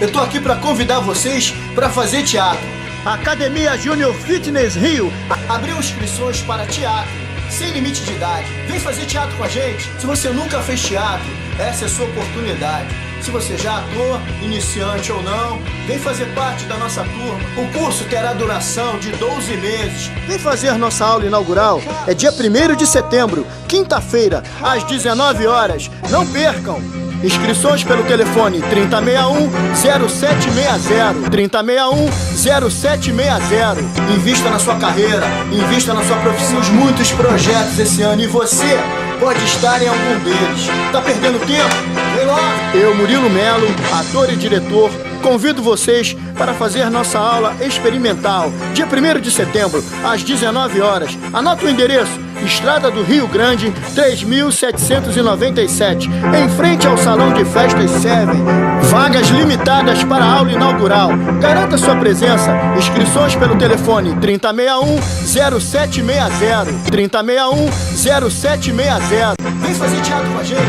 eu tô aqui para convidar vocês para fazer teatro. A Academia Júnior Fitness Rio abriu inscrições para teatro, sem limite de idade. Vem fazer teatro com a gente. Se você nunca fez teatro, essa é a sua oportunidade. Se você já é ator, iniciante ou não, vem fazer parte da nossa turma. O curso terá duração de 12 meses. Vem fazer nossa aula inaugural. É dia 1º de setembro, quinta-feira, às 19 horas. Não percam! Inscrições pelo telefone 3061-0760. 3061-0760. Invista na sua carreira, invista na sua profissão. Muitos projetos esse ano e você pode estar em algum deles. Tá perdendo tempo? Vem logo! Eu, Murilo Melo, ator e diretor, convido vocês para fazer nossa aula experimental, dia 1º de setembro, às 19 horas. Anota o endereço: Estrada do Rio Grande, 3797, em frente ao Salão de Festas Seven. Vagas limitadas para a aula inaugural. Garanta sua presença. Inscrições pelo telefone 3061-0760. 3061-0760. Vem fazer teatro com a gente.